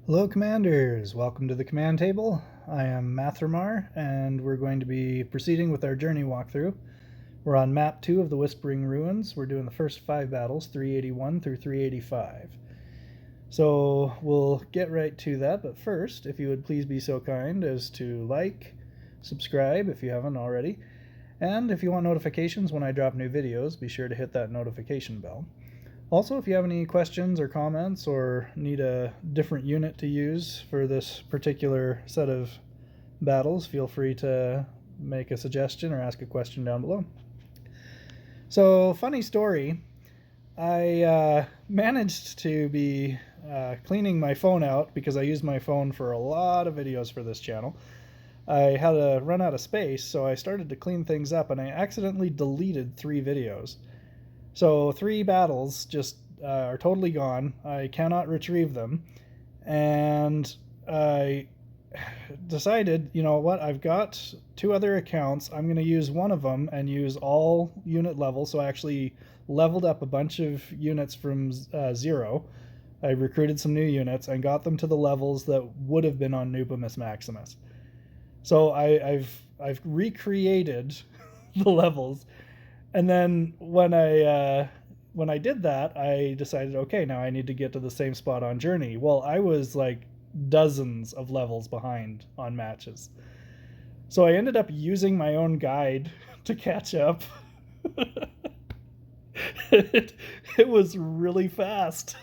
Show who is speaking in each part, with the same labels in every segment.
Speaker 1: Hello Commanders, welcome to the command table. I am Mathramar and we're going to be proceeding with our journey walkthrough. We're on map 2 of the Whispering Ruins. We're doing the first 5 battles, 381 through 385. So we'll get right to that, but first, if you would please be so kind as to like, subscribe if you haven't already, and if you want notifications when I drop new videos, be sure to hit that notification bell. Also, if you have any questions or comments or need a different unit to use for this particular set of battles, feel free to make a suggestion or ask a question down below. So, funny story, I managed to be cleaning my phone out because I use my phone for a lot of videos for this channel. I had to run out of space, so I started to clean things up and I accidentally deleted 3 videos. So 3 battles just are totally gone. I cannot retrieve them. And I decided, you know what, I've got 2 other accounts. I'm going to use one of them and use all unit levels. So I actually leveled up a bunch of units from 0. I recruited some new units and got them to the levels that would have been on Nubimus Maximus. So I've recreated the levels. And then when I did that, I decided, okay, now I need to get to the same spot on Journey. Well, I was like dozens of levels behind on matches. So I ended up using my own guide to catch up. it was really fast.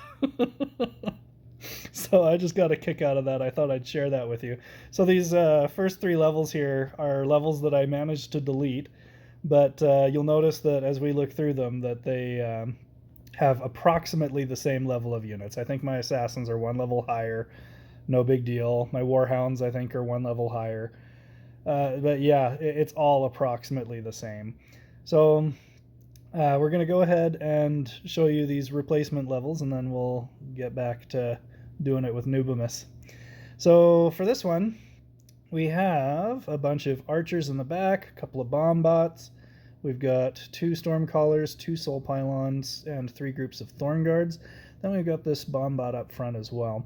Speaker 1: So I just got a kick out of that. I thought I'd share that with you. So these first 3 levels here are levels that I managed to delete. But you'll notice that as we look through them that they have approximately the same level of units. I think my assassins are 1 level higher, no big deal. My warhounds I think are 1 level higher. But yeah, it's all approximately the same. So we're going to go ahead and show you these replacement levels and then we'll get back to doing it with Nubimus. So for this one, we have a bunch of archers in the back, a couple of bomb bots. We've got 2 stormcallers, 2 soul pylons, and 3 groups of thorn guards. Then we've got this bomb bot up front as well.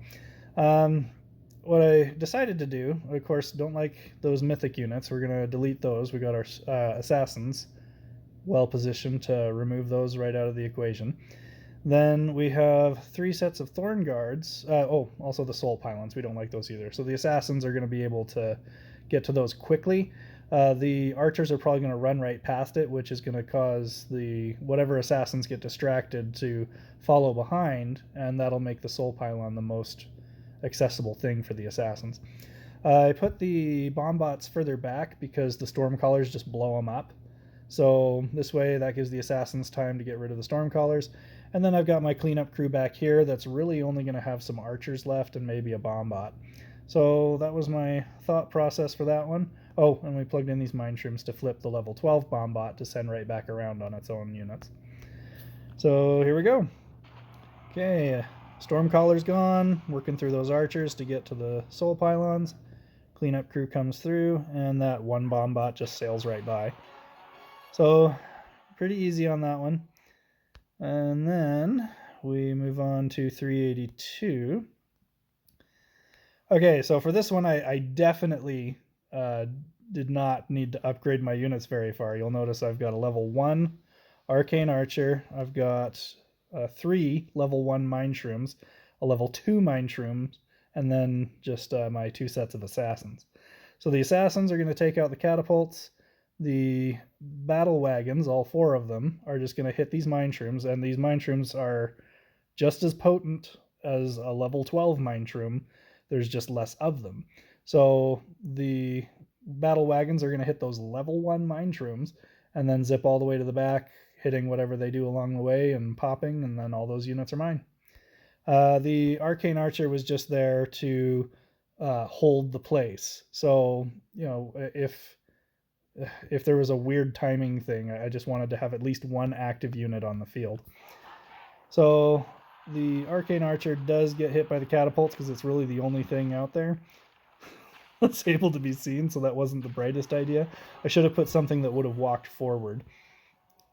Speaker 1: What I decided to do, of course, don't like those mythic units. We're going to delete those. We got our assassins well positioned to remove those right out of the equation. Then we have 3 sets of thorn guards. Also the soul pylons. We don't like those either. So the assassins are going to be able to get to those quickly. The archers are probably going to run right past it, which is going to cause the whatever assassins get distracted to follow behind, and that'll make the soul pylon the most accessible thing for the assassins. I put the bomb bots further back because the stormcallers just blow them up. So this way that gives the assassins time to get rid of the stormcallers. And then I've got my cleanup crew back here that's really only going to have some archers left and maybe a bomb bot. So that was my thought process for that one. Oh, and we plugged in these mine shrooms to flip the level 12 bomb bot to send right back around on its own units. So here we go. Okay, Stormcaller's gone, working through those archers to get to the soul pylons. Cleanup crew comes through, and that 1 bomb bot just sails right by. So pretty easy on that one. And then we move on to 382. Okay, so for this one, I definitely did not need to upgrade my units very far. You'll notice I've got a level 1 Arcane Archer. I've got 3 level 1 Mine Shrooms, a level 2 Mine Shrooms, and then just my 2 sets of Assassins. So the Assassins are going to take out the catapults. The battle wagons, all 4 of them, are just going to hit these mine shrooms, and these mine shrooms are just as potent as a level 12 mine shroom. There's just less of them. So the battle wagons are going to hit those level 1 mine shrooms and then zip all the way to the back, hitting whatever they do along the way and popping, and then all those units are mine. The Arcane Archer was just there to hold the place. So, you know, if there was a weird timing thing, I just wanted to have at least 1 active unit on the field. So the Arcane Archer does get hit by the catapults because it's really the only thing out there that's able to be seen, so that wasn't the brightest idea. I should have put something that would have walked forward.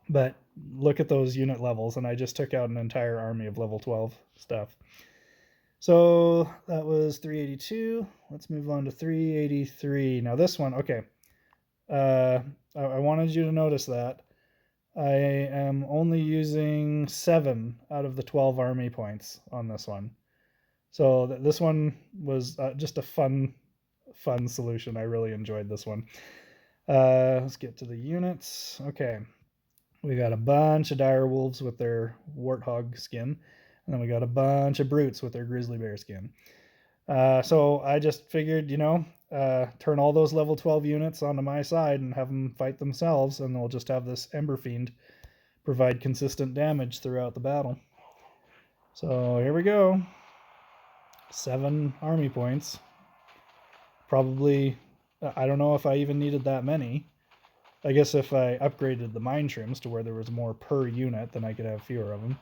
Speaker 1: But look at those unit levels, and I just took out an entire army of level 12 stuff. So that was 382. Let's move on to 383. Now this one, okay. I wanted you to notice that I am only using 7 out of the 12 army points on this one. So this one was just a fun solution. I really enjoyed this one. Let's get to the units. Okay, we got a bunch of dire wolves with their warthog skin, and then we got a bunch of brutes with their grizzly bear skin. So I just figured, turn all those level 12 units onto my side and have them fight themselves, and we'll just have this Ember Fiend provide consistent damage throughout the battle. So here we go. 7 army points. Probably, I don't know if I even needed that many. I guess if I upgraded the mine shrooms to where there was more per unit, then I could have fewer of them.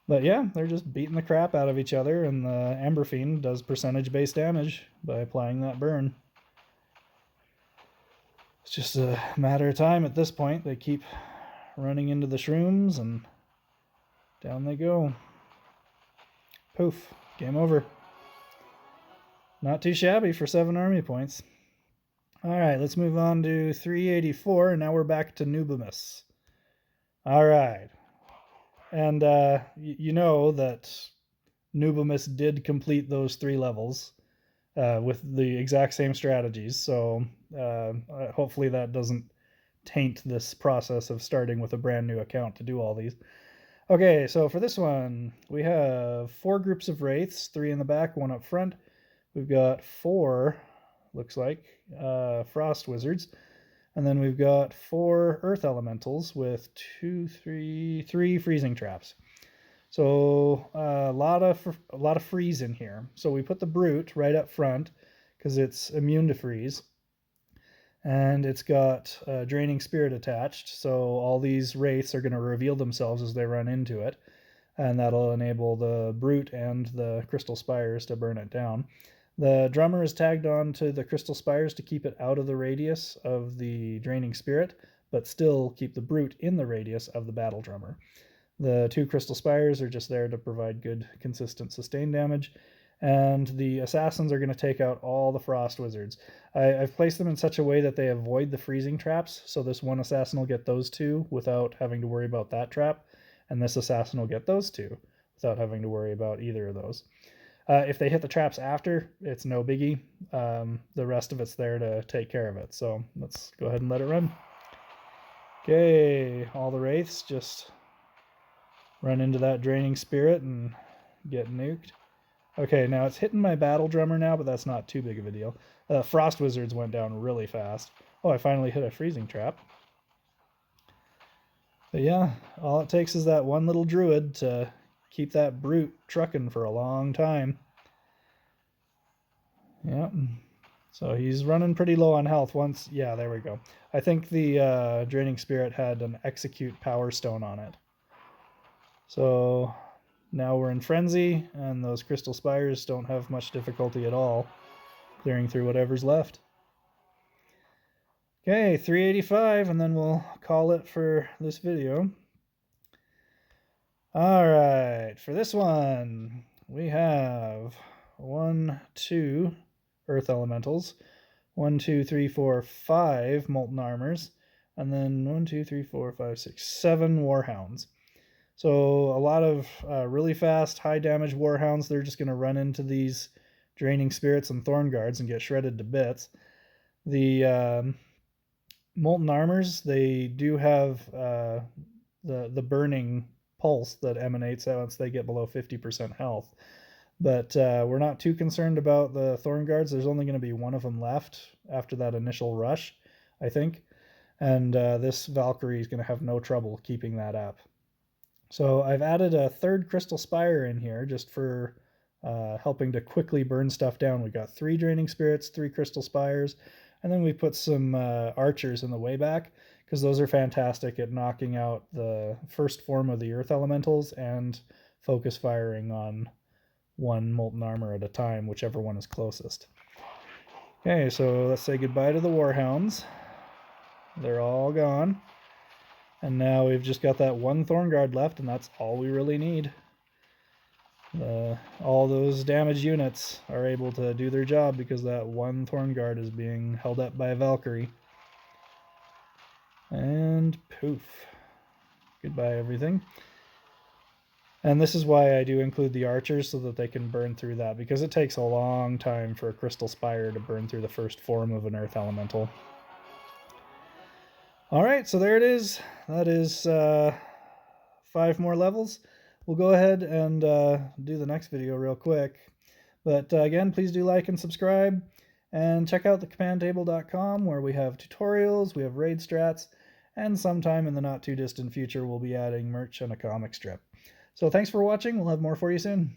Speaker 1: But yeah, they're just beating the crap out of each other, and the Ember Fiend does percentage-based damage by applying that burn. It's just a matter of time at this point. They keep running into the shrooms, and down they go. Poof, game over. Not too shabby for 7 army points. All right, let's move on to 384, and now we're back to Nubimus. All right. And you know that Nubimus did complete those 3 levels with the exact same strategies, so hopefully that doesn't taint this process of starting with a brand new account to do all these. Okay, so for this one, we have 4 groups of wraiths, 3 in the back, 1 up front. We've got 4, looks like, frost wizards. And then we've got 4 earth elementals with 3 freezing traps. So a lot of freeze in here. So we put the brute right up front because it's immune to freeze. And it's got draining spirit attached. So all these wraiths are going to reveal themselves as they run into it. And that'll enable the brute and the crystal spires to burn it down. The drummer is tagged on to the crystal spires to keep it out of the radius of the draining spirit, but still keep the brute in the radius of the battle drummer. The 2 crystal spires are just there to provide good, consistent sustain damage, and the assassins are going to take out all the frost wizards. I've placed them in such a way that they avoid the freezing traps, so this one assassin will get those 2 without having to worry about that trap, and this assassin will get those 2 without having to worry about either of those. If they hit the traps after, it's no biggie. The rest of it's there to take care of it. So let's go ahead and let it run. Okay, all the wraiths just run into that draining spirit and get nuked. Okay, now it's hitting my battle drummer now, but that's not too big of a deal. Frost wizards went down really fast. Oh, I finally hit a freezing trap. But yeah, all it takes is that one little druid to keep that brute trucking for a long time. Yep. So he's running pretty low on health once. Yeah, there we go. I think the draining spirit had an execute power stone on it. So now we're in frenzy, and those crystal spires don't have much difficulty at all clearing through whatever's left. Okay, 385, and then we'll call it for this video. All right, for this one, we have 1, 2 earth elementals, 1, 2, 3, 4, 5 molten armors, and then 1, 2, 3, 4, 5, 6, 7 warhounds. So a lot of really fast, high damage warhounds. They're just going to run into these draining spirits and thorn guards and get shredded to bits. The molten armors, they do have the burning pulse that emanates once they get below 50% health. But we're not too concerned about the thorn guards. There's only going to be 1 of them left after that initial rush, I think. And this Valkyrie is going to have no trouble keeping that up. So I've added a 3rd crystal spire in here just for helping to quickly burn stuff down. We got 3 draining spirits, 3 crystal spires, and then we put some archers in the way back, because those are fantastic at knocking out the first form of the earth elementals and focus firing on 1 molten armor at a time, whichever one is closest. Okay, so let's say goodbye to the warhounds. They're all gone. And now we've just got that 1 thorn guard left, and that's all we really need. All those damaged units are able to do their job because that one Thorn Guard is being held up by a Valkyrie. And poof. Goodbye, everything. And this is why I do include the archers, so that they can burn through that, because it takes a long time for a Crystal Spire to burn through the first form of an Earth Elemental. Alright, so there it is. That is 5 more levels. We'll go ahead and do the next video real quick. But again, please do like and subscribe. And check out thecommandtable.com, where we have tutorials, we have raid strats, and sometime in the not too distant future we'll be adding merch and a comic strip. So thanks for watching. We'll have more for you soon.